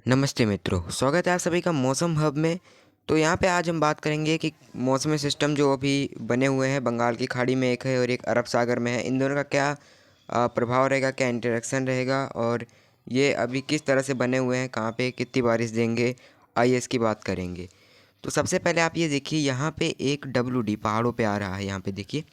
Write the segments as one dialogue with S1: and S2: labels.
S1: नमस्ते मित्रों, स्वागत है आप सभी का मौसम हब में। तो यहाँ पे आज हम बात करेंगे कि मौसमी सिस्टम जो अभी बने हुए हैं, बंगाल की खाड़ी में एक है और एक अरब सागर में है, इन दोनों का क्या प्रभाव रहेगा, क्या इंटरेक्शन रहेगा और ये अभी किस तरह से बने हुए हैं, कहाँ पे कितनी बारिश देंगे, आइए इसकी बात करेंगे। तो सबसे पहले आप ये देखिए, यहाँ पे एक WD पहाड़ों पे आ रहा है। यहाँ पे देखिए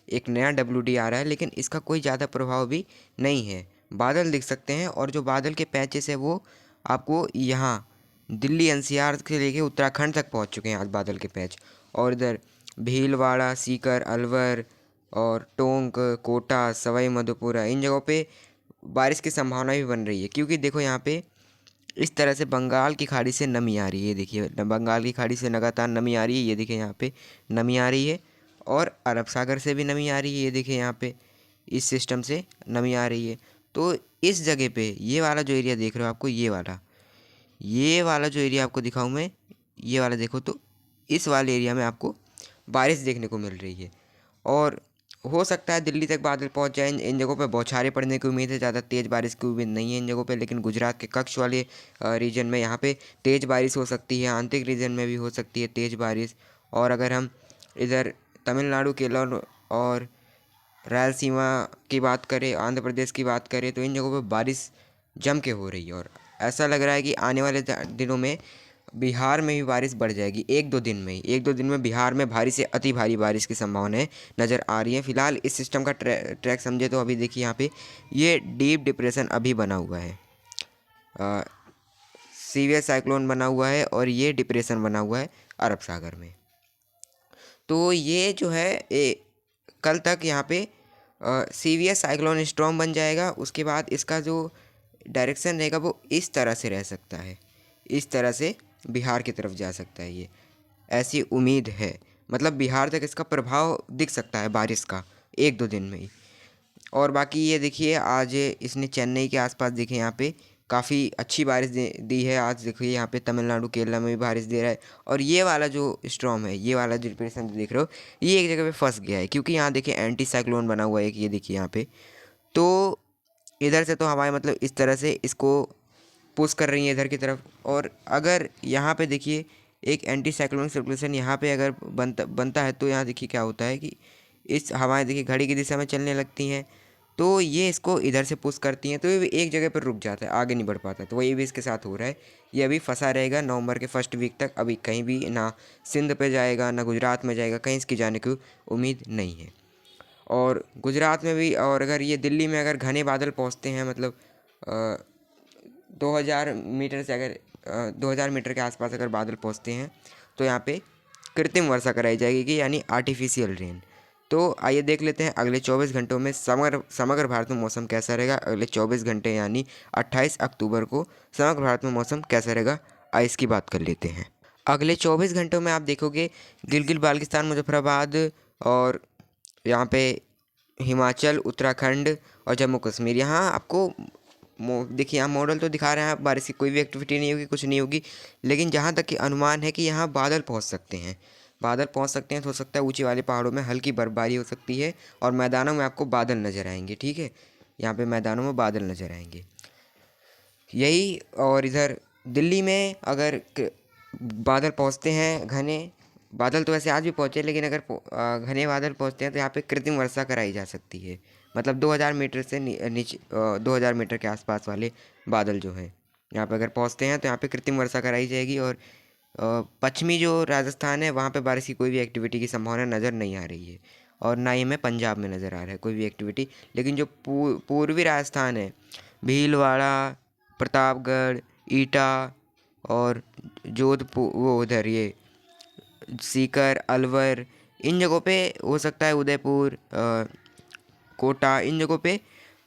S1: एक नया WD आ रहा है, लेकिन इसका कोई ज़्यादा प्रभाव भी नहीं है। बादल दिख सकते हैं और जो बादल के पैचेस है वो आपको यहाँ दिल्ली NCR से लेके उत्तराखंड तक पहुँच चुके हैं आज बादल के पैच। और इधर भीलवाड़ा, सीकर, अलवर और टोंक, कोटा, सवाई माधोपुर, इन जगहों पे बारिश की संभावना भी बन रही है, क्योंकि देखो यहाँ पे इस तरह से बंगाल की खाड़ी से नमी आ रही है। देखिए बंगाल की खाड़ी से लगातार नमी आ रही है, ये देखिए यहाँ पे नमी आ रही है। और अरब सागर से भी नमी आ रही है, ये देखिए यहाँ पे इस सिस्टम से नमी आ रही है। तो इस जगह पे ये वाला जो एरिया देख रहे हो आपको, ये वाला जो एरिया आपको दिखाऊं मैं, ये वाला देखो, तो इस वाले एरिया में आपको बारिश देखने को मिल रही है। और हो सकता है दिल्ली तक बादल पहुंच जाए। इन जगहों पे बौछारें पड़ने की उम्मीद है, ज़्यादा तेज़ बारिश की उम्मीद नहीं है इन जगहों पे। लेकिन गुजरात के कच्छ वाले रीजन में यहाँ पे तेज़ बारिश हो सकती है, आंतरिक रीजन में भी हो सकती है तेज़ बारिश। और अगर हम इधर तमिलनाडु, केरल और रायलसीमा की बात करें, आंध्र प्रदेश की बात करें, तो इन जगहों पे बारिश जम के हो रही है। और ऐसा लग रहा है कि आने वाले दिनों में बिहार में भी बारिश बढ़ जाएगी। एक दो दिन में बिहार में भारी से अति भारी बारिश की संभावनाएं नज़र आ रही है। फिलहाल इस सिस्टम का ट्रैक समझे तो अभी देखिए यहाँ पे ये डीप डिप्रेशन अभी बना हुआ है, सीवियर साइक्लोन बना हुआ है और ये डिप्रेशन बना हुआ है अरब सागर में। तो ये जो है कल तक यहाँ पे सीवियर साइक्लोन स्टॉर्म बन जाएगा। उसके बाद इसका जो डायरेक्शन रहेगा वो इस तरह से रह सकता है, इस तरह से बिहार की तरफ जा सकता है ये, ऐसी उम्मीद है। मतलब बिहार तक इसका प्रभाव दिख सकता है बारिश का एक दो दिन में ही। और बाकी ये देखिए आज इसने चेन्नई के आसपास देखे यहाँ पे काफ़ी अच्छी बारिश दी है। आज देखिए यहाँ पे तमिलनाडु, केरला में भी बारिश दे रहा है। और ये वाला जो स्टॉर्म है, ये वाला जो डिप्रेशन जो देख रहे हो, ये एक जगह पे फंस गया है, क्योंकि यहाँ देखिए एंटी साइक्लोन बना हुआ है एक, ये देखिए यहाँ पे। तो इधर से तो हवाएं मतलब इस तरह से इसको पुश कर रही है इधर की तरफ। और अगर यहाँ पे देखिए एक एंटी साइक्लोनिक सर्कुलेशन यहाँ पे अगर बनता है, तो यहाँ देखिए क्या होता है कि इस हवाएं देखिए घड़ी की दिशा में चलने लगती हैं, तो ये इसको इधर से पुश करती हैं, तो ये एक जगह पर रुक जाता है, आगे नहीं बढ़ पाता। तो वही भी इसके साथ हो रहा है, ये अभी फंसा रहेगा नवंबर के फर्स्ट वीक तक। अभी कहीं भी ना सिंध पे जाएगा ना गुजरात में जाएगा, कहीं इसकी जाने की उम्मीद नहीं है। और गुजरात में भी, और अगर ये दिल्ली में अगर घने बादल पहुँचते हैं, मतलब 2000 मीटर से अगर 2000 मीटर के आसपास अगर बादल पहुँचते हैं, तो यहाँ पे कृत्रिम वर्षा कराई जाएगी, कि यानी आर्टिफिशियल रेन। तो आइए देख लेते हैं अगले 24 घंटों में समग्र समग्र भारत में मौसम कैसा रहेगा। अगले 24 घंटे यानी 28 अक्टूबर को समग्र भारत में मौसम कैसा रहेगा, आइए इसकी बात कर लेते हैं। अगले 24 घंटों में आप देखोगे गिलगित बाल्टिस्तान, मुजफ्फराबाद और यहाँ पे हिमाचल, उत्तराखंड और जम्मू कश्मीर, यहाँ आपको देखिए यहाँ मॉडल तो दिखा रहे हैं, बारिश की कोई भी एक्टिविटी नहीं होगी, कुछ नहीं होगी। लेकिन जहाँ तक कि अनुमान है कि यहाँ बादल पहुँच सकते हैं, तो हो सकता है ऊंचे वाले पहाड़ों में हल्की बर्फबारी हो सकती है और मैदानों में आपको बादल नज़र आएंगे। ठीक है, यहाँ पे मैदानों में बादल नज़र आएंगे यही। और इधर दिल्ली में अगर बादल पहुँचते हैं घने, बादल तो वैसे आज भी पहुँचे, लेकिन अगर घने बादल पहुँचते हैं तो यहाँ पे कृत्रिम वर्षा कराई जा सकती है। मतलब 2000 मीटर से नीचे 2000 मीटर के आसपास वाले बादल जो हैं, यहाँ पे अगर पहुँचते हैं तो यहाँ पे कृत्रिम वर्षा कराई जाएगी। और पश्चिमी जो राजस्थान है, वहाँ पे बारिश की कोई भी एक्टिविटी की संभावना नज़र नहीं आ रही है। और ना ही हमें पंजाब में नज़र आ रहा है कोई भी एक्टिविटी। लेकिन जो पूर्वी राजस्थान है, भीलवाड़ा, प्रतापगढ़, ईटा और जोधपुर, वो उधर ये सीकर, अलवर, इन जगहों पे हो सकता है, उदयपुर, कोटा, इन जगहों पे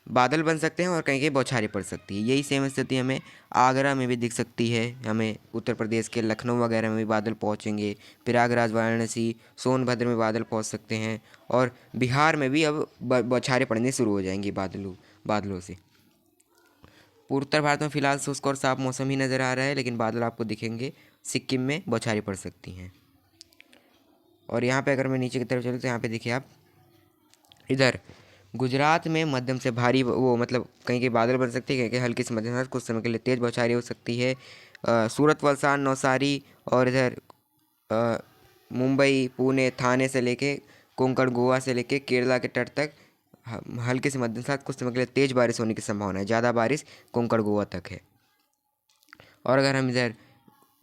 S1: बादल बन सकते हैं और कहीं कहीं बौछारें पड़ सकती है। यही सेम स्थिति हमें आगरा में भी दिख सकती है, हमें उत्तर प्रदेश के लखनऊ वगैरह में भी बादल पहुंचेंगे, प्रयागराज, वाराणसी, सोनभद्र में बादल पहुंच सकते हैं। और बिहार में भी अब बौछारें पड़ने शुरू हो जाएंगी बादलों से। उत्तर भारत में फिलहाल शुष्क और साफ मौसम ही नज़र आ रहा है, लेकिन बादल आपको दिखेंगे, सिक्किम में बौछारें पड़ सकती हैं। और यहाँ पे अगर मैं नीचे की तरफ चलूँ तो यहाँ पे देखिए आप, इधर गुजरात में मध्यम से भारी वो मतलब कहीं कहीं बादल बन सकते हैं, कहीं कहीं हल्की से मध्यम से कुछ समय के लिए तेज़ बौछारें हो सकती है। सूरत, वलसाड, नवसारी और इधर मुंबई, पुणे, थाने से लेके कोंकण, गोवा से लेके केरला के तट तक हल्के से मध्यम से कुछ समय के लिए तेज़ बारिश होने की संभावना है। ज़्यादा बारिश कोंकण, गोवा तक है। और अगर हम इधर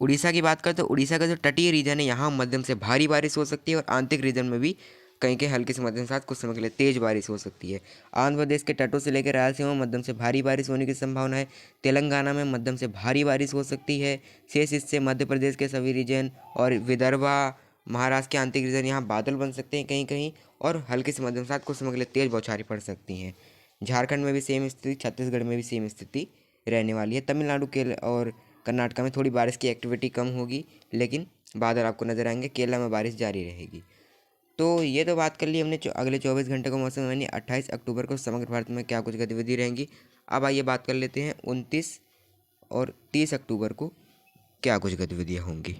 S1: उड़ीसा की बात करें तो उड़ीसा का जो तटीय रीजन है यहाँ मध्यम से भारी बारिश हो सकती है और आंतरिक रीजन में भी कहीं कहीं हल्की से मध्यम साथ कुछ समय के लिए तेज़ बारिश हो सकती है। आंध्र प्रदेश के तटों से लेकर रायलसीमा में मध्यम से भारी बारिश होने की संभावना है। तेलंगाना में मध्यम से भारी बारिश हो सकती है। शेष इससे मध्य प्रदेश के सभी रीजन और विदर्भा, महाराष्ट्र के आंतरिक रीजन यहाँ बादल बन सकते हैं कहीं कहीं और हल्की से मध्यम साथ कुछ समय के लिए तेज़ बौछारें पड़ सकती हैं। झारखंड में भी सेम स्थिति, छत्तीसगढ़ में भी सेम स्थिति रहने वाली है। तमिलनाडु के और कर्नाटक में थोड़ी बारिश की एक्टिविटी कम होगी, लेकिन बादल आपको नजर आएंगे। केरला में बारिश जारी रहेगी। तो ये तो बात कर ली हमने अगले 24 घंटे का मौसम, यानी 28 अक्टूबर को समग्र भारत में क्या कुछ गतिविधि रहेंगी। अब आइए बात कर लेते हैं 29 और 30 अक्टूबर को क्या कुछ गतिविधियाँ होंगी।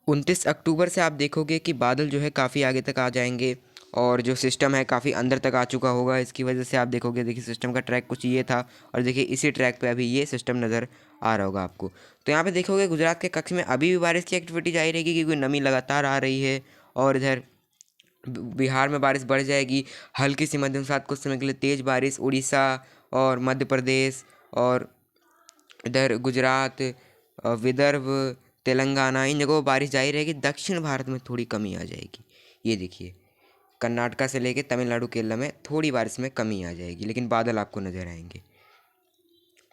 S1: 29 अक्टूबर से आप देखोगे कि बादल जो है काफ़ी आगे तक आ जाएंगे और जो सिस्टम है काफ़ी अंदर तक आ चुका होगा। इसकी वजह से आप देखोगे, देखिए सिस्टम का ट्रैक कुछ ये था और देखिए इसी ट्रैक पे अभी ये सिस्टम नज़र आ रहा होगा आपको। तो यहाँ पे देखोगे गुजरात के कच्छ में अभी भी बारिश की एक्टिविटी जारी रहेगी क्योंकि नमी लगातार आ रही है। और इधर बिहार में बारिश बढ़ जाएगी, हल्की सी मध्यम साथ कुछ समय के लिए तेज़ बारिश। उड़ीसा और मध्य प्रदेश और इधर गुजरात, विदर्भ, तेलंगाना, इन जगहों बारिश जारी रहेगी। दक्षिण भारत में थोड़ी कमी आ जाएगी। ये देखिए कर्नाटका से लेके तमिलनाडु, केरला में थोड़ी बारिश में कमी आ जाएगी, लेकिन बादल आपको नज़र आएंगे।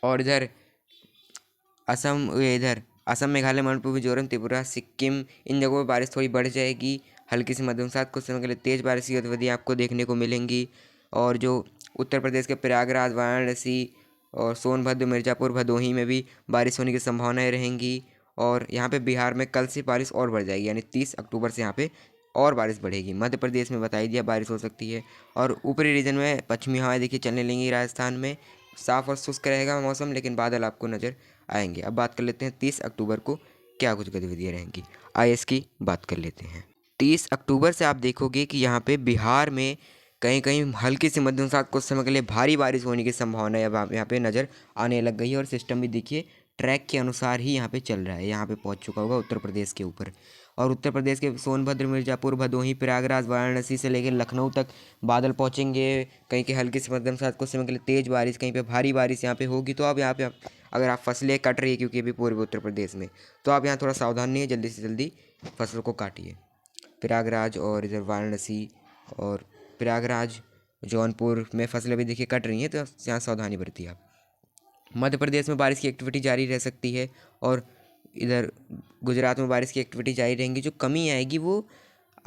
S1: और इधर असम, मेघालय, मणिपुर, मिजोरम, त्रिपुरा, सिक्किम, इन जगहों पर बारिश थोड़ी बढ़ जाएगी। हल्की से मध्यम साथ कुछ समय के लिए तेज़ बारिश की गतिविधियाँ आपको देखने को मिलेंगी। और जो उत्तर प्रदेश के प्रयागराज, वाराणसी और सोनभद्र, मिर्ज़ापुर, भदोही में भी बारिश होने की संभावनाएं रहेंगी। और यहाँ पे बिहार में कल से बारिश और बढ़ जाएगी, यानी 30 अक्टूबर से यहाँ पे और बारिश बढ़ेगी। मध्य प्रदेश में बता ही दिया बारिश हो सकती है। और ऊपरी रीजन में पश्चिमी हवाएं देखिए चलने लेंगी। राजस्थान में साफ और शुष्क रहेगा मौसम, लेकिन बादल आपको नज़र आएंगे। अब बात कर लेते हैं 30 अक्टूबर को क्या कुछ गतिविधियाँ रहेंगी। आईएस की बात कर लेते हैं। 30 अक्टूबर से आप देखोगे कि यहाँ पे बिहार में कहीं कहीं हल्की से मध्यम साथ कुछ समय के लिए भारी बारिश होने की संभावना है। अब यहाँ पे नज़र आने लग गई है और सिस्टम भी देखिए ट्रैक के अनुसार ही यहाँ पे चल रहा है। यहाँ पे पहुँच चुका होगा उत्तर प्रदेश के ऊपर। और उत्तर प्रदेश के सोनभद्र, मिर्ज़ापुर, भदोही, प्रयागराज, वाराणसी से लेकर लखनऊ तक बादल पहुँचेंगे। कहीं के हल्की से मध्यम साथ कुछ समय के लिए तेज़ बारिश, कहीं पे भारी बारिश यहाँ पे होगी। तो अब यहाँ पे अगर आप फसलें कट रही है क्योंकि अभी पूर्वी उत्तर प्रदेश में, तो आप यहाँ थोड़ा सावधान नहीं है, जल्दी से जल्दी फसल को काटिए। प्रयागराज और इधर वाराणसी और प्रयागराज, जौनपुर में फसलें भी देखिए कट रही हैं, तो यहाँ सावधानी बरतिए आप। मध्य प्रदेश में बारिश की एक्टिविटी जारी रह सकती है और इधर गुजरात में बारिश की एक्टिविटी जारी रहेंगी। जो कमी आएगी वो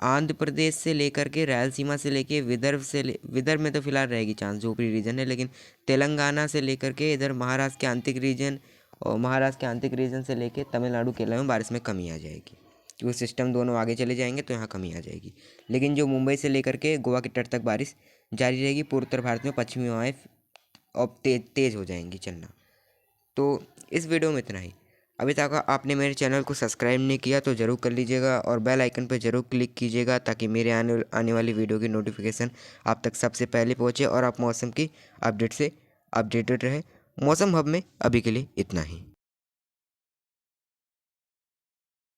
S1: आंध्र प्रदेश से लेकर के रायलसीमा से लेके विदर्भ में तो फिलहाल रहेगी चांस, जो ऊपरी रीजन है। लेकिन तेलंगाना से लेकर के इधर महाराष्ट्र के आंतरिक रीजन और महाराष्ट्र के आंतरिक रीजन से लेके तमिलनाडु, केरला में बारिश में कमी आ जाएगी क्योंकि सिस्टम दोनों आगे चले जाएंगे, तो यहाँ कमी आ जाएगी। लेकिन जो मुंबई से लेकर के गोवा के तट तक बारिश जारी रहेगी। पूर्व उत्तर भारत में पश्चिमी हवाएं अब तेज़ हो जाएंगी चलना। तो इस वीडियो में इतना ही। अभी तक आपने मेरे चैनल को सब्सक्राइब नहीं किया तो ज़रूर कर लीजिएगा और बेल आइकन पर ज़रूर क्लिक कीजिएगा ताकि मेरे आने वाली वीडियो की नोटिफिकेशन आप तक सबसे पहले पहुंचे और आप मौसम की अपडेट से अपडेटेड रहे। मौसम हब में अभी के लिए इतना ही।